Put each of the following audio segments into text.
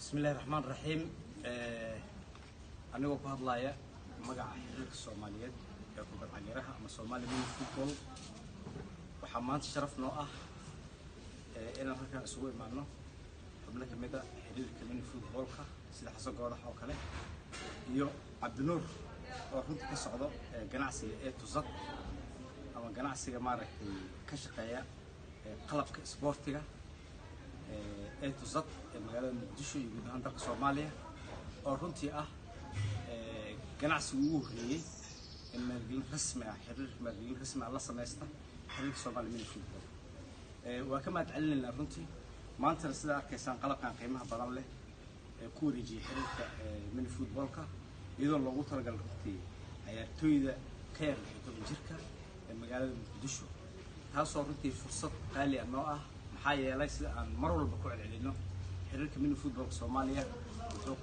بسم الله الرحمن الرحيم. أنا وقهد لايا مجا حريق الصوماليات كوبر عجيرها أما الصومالي من الفوتبول وحمانت شرف نوعه إنا هكذا أسوي معنا قبل كمدة حريق كمان الفوتبول كا سيد حسن قاضي حوكله يو عبد النور وكنت كسعودة جناعسي تزق أما جناعسي جمارك كشقية قلب سبورتية تزق مقالة مقدشو يقول هندق صوماليا oo runtii ah ganacsi ugu horeeyay in maalgelin rasmi ah xiriir maalgelin rasmi ah la sameeysta xiriirka Soomaaliya min football waa kama tacalinayna runtii maanta sida arkaysan qalabkan qiimaha badan leh ku wareejiyay xiriirka min footballka iyadoo loogu talagalay runtii ciyaartooyda ka yar jirka magaalada Muqdisho taasoo runtii fursad qaali ah noo ah maxaa yeelay sida aan mar walba ku celcelino xiriirka min footballka Soomaaliya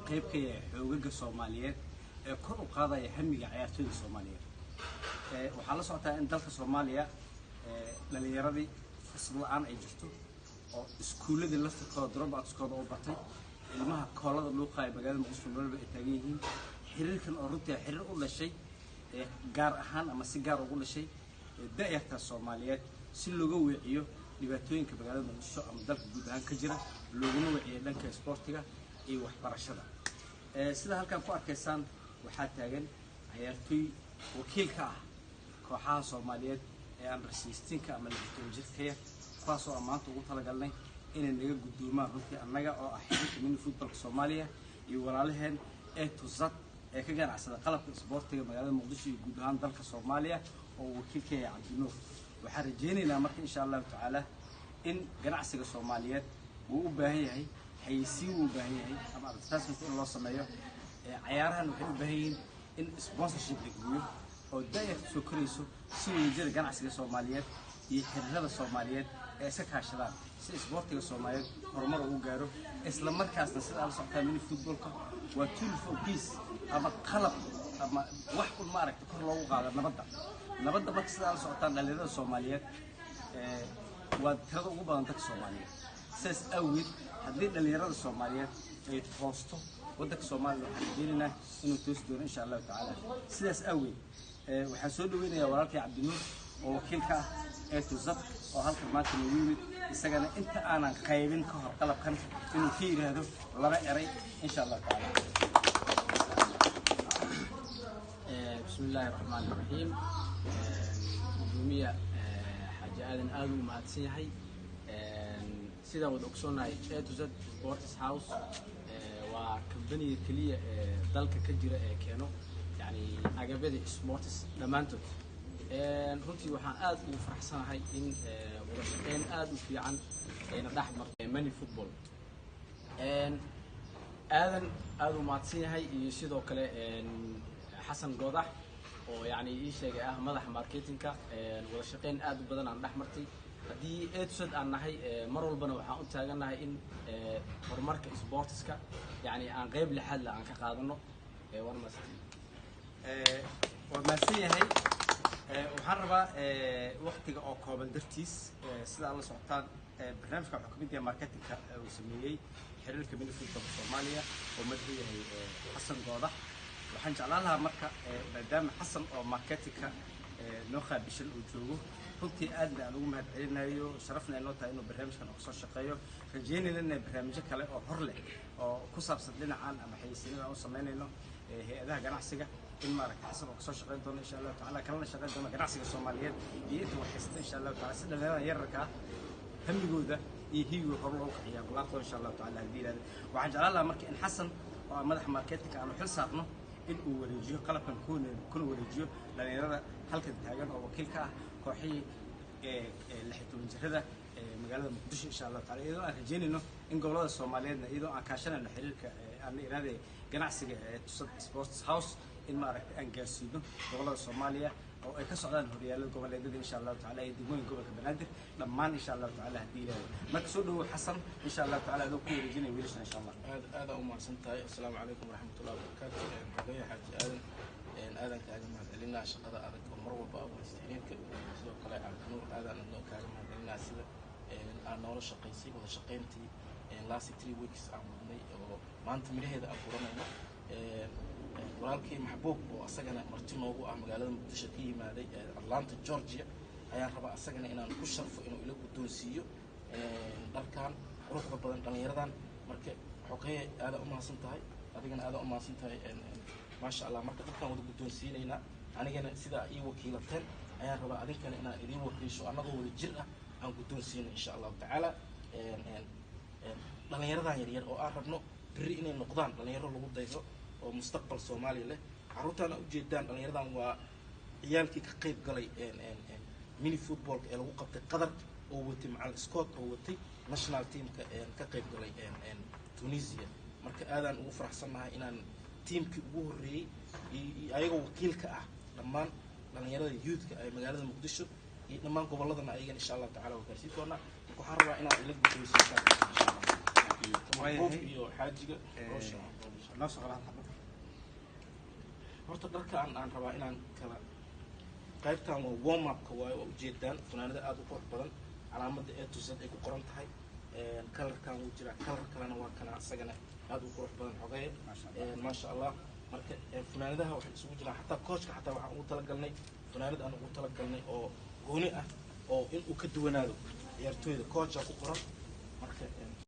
قيب كي حقوق الصوماليات كل قضايا همية عيارتين الصوماليات وحلا صعتها إن دلك الصومالية للي يرضي فصل عن أجرته أو سكولة اللي استقاد ربع سكاد أو بطل المها كلا اللوقا بجال مقصود ولا بإتجاهين حرير كان أرضي حرير كل شيء جار أهان أما سجار كل شيء دائرة الصوماليات سلوا وعيو لبتوين كبجال مقصود أما دلك جودهان كجرة لوجنوا وعي لانك سبورتيا iyo waxbarashada sida halkan ku arkaysaan waxa taagan ciyaartoy wakiil ka ah kooxaha Soomaaliyeed ee aan rasiistinka ama lixdan jirkaya kuwaas oo maanta ugu talagalnay inay naga gudoomaan runtii annaga oo ah xiriirka min footballka Soomaaliya iyo walaalaheen tuzad ee ka ganacsada qalabka isboortiga magaalada Muqdisho iyo guud ahaan dalka Soomaaliya oo wakiil ka yahay Cabdinuur waxaan rajaynaynaa marka insha Allah taala in ganacsiga Soomaaliyeed uu u baahan yahay حيسيو وباهي أما أستاذ الله سمايا عيارها نحن باهين إن سبونسرشيب لقبول أو داية سكريسو سوي يجري جناح سيد الصوماليات يحرر الصوماليات سكها شباب سبورتي الصوماليات هرمر وجارو إسلام مركز نسأل على صحة من الفوتبول وتول فوكيس أما قلب أما واحد المعركة تكون لو على نبضة بس على صحة لليرة الصوماليات وترى وبان تك الصوماليات ساس أول هذين اللي يرى الصوماليات يتفاوضوا ودك الصومال حدينا إنه تسدون إن شاء الله تعالى سلاس قوي وحسود وين يا وراك يا عبد النور ووكيلك تزق وهالك ما تنوي السجن أنت أنا خايبين كهر طلب كان إنه كثير هذا ولا يري إن شاء الله تعالى. بسم الله الرحمن الرحيم. نجومية حاجة آدم آدم ما تسيحي سيدا ودوكسونا تزد سبورتس هاوس وكمباني كلية دالك كجرة كانوا يعني عجبتي سبورتس دمانتو runtii waxaan aad ugu faraxsanahay in wada shaqeyn aad u fiican ayna dhex martay mani football aadan aad u mahadsan yahay iyo sidoo kale xasan goodax oo yani ii sheegay ah madaxa marketingka wada shaqeyn aad u badan aan dhex martay haddii eedsad aan nahay mar walbana waxaan u taaganahay in horumarka sportska yani aan qayb lixaad la aan ka qaadano وماسية هاي وحربا وقتها أو كابل درتيس سلا الله سبحانه برنامج كحكومية ماركتينج وسميه حرير كمين في الصومالية ومدري حسن واضح وحنجعلها مركة بدام حسن أو ماركتينج نوخا بشل وجوه runtii aad aan ugu mahadcelinayo sharafna inoo tahay inuu barnaamijkan soo shaqeeyo rajayna lana barnaamijyo kale oo hor leh oo ku saabsan dhinacan ama xayeysiinada aan sameynayno hay'adaha ganacsiga in maaragtay xasan oo soo shaqeyn doono insha Allah taala kalena shaqeyn doono ganacsiga Soomaaliyeed iyo inta waxaysta insha Allah taala sida dhalinyarada yararka hamigooda iyo hiigo hor loo kiciyo balaaqo insha Allah taala diilada waxaan jeclaan marka in xasan oo madaxa marketingka aan xil saarno in uu wareejiyo qalabkan kuna wareejiyo dhalinyarada halka taagan oo wakiilka ah kooxii lixdan jirada magaalada Muqdisho insha Allah taala iyadoo aan rajeynayno in gobolada Soomaaliyeedna iyadoo aan kaashanayno xiriirka aan iraade ganacsiga Tusad Sports House in maaragtay aan gaarsiino gobolada Soomaaliya oo ay ka socdaan horyaalada goboleedyada insha Allah taala ee degmooyinka gobolka Banaadir dhammaan insha Allah taala hadii ilaahay marka soo dhawo xasan insha Allah taala adoo ku wareejinay wiilasha insha Allah aad u mahadsantahay assalaamu calaykum waraxmatullaahi wabarakaatuh xogay xaaji aadan kaaga mahadcelinaa shaqada adag oo mar walba aad waysteynka sidoo kale Cabdinuur aadan noo kaaga mahadcelinaa sida aan noola shaqeysay wada shaqeyntii last 3 weeks aan wadnay oo maanta midhaheeda aan furanayno. walaalkay maxbuub oo asagana marti noogu ah magaalada muqdisho ka yimaaday Atlanta Georgia ayaan rabaa asagana inaan ku sharfo inuu ila guddoonsiiyo dharkan quruxda badan dhalinyaradan. marka xogeeye aad u mahadsan tahay, adigana aad u mahadsan tahay. maasha Allah, marka dadkan wada guddoonsiinaynaa anigana sida ii wakiilateen ayaan rabaa adinkana inaan idin wakiisho annagoo wada jir ah aan guddoonsiino insha Allah tacaala. dhalinyaradan yaryar oo aan rabno berri inay noqdaan dhalinyaro lagu daydo oo mustaqbal Soomaaliya leh. carruurtaan u jeedaan dhalinyaradan waa ciyaalkii ka qayb galay mini football ee lagu qabtay Qatar oo watay macallin Scott oo watay national teamka ka qayb galay Tunisia. marka aadaan ugu faraxsanahay inaan teamkii ugu horeeyay ayagoo wakiilka ah dhammaan dhalinyarada youthka ee magaalada Muqdisho iyo dhammaan gobolladana ayaga insha Allah tacaala waa gaarsiin doonaa. waxaan rabaa inaan ila guddoonsiiyo iyo xaajiga horta dharkaan aan rabaa inaan kala qaybtaan waa warm up-ka waaye waa ujeedaan funaanada aad u qurux badan calaamadda A to Z ay ku qoran tahay. kalarkaan wuu jiraa, kalar kalena waa kana asagana aad u qurux badan xogeeye maasha Allah. marka funaanadaha waxay isugu jiraan xataa coachka xataa waxaan ugu talagalnay funaanad aan ugu talagalnay oo gooni ah oo in uu ka duwanaado ciyaartooyda coacha ku qoran. marka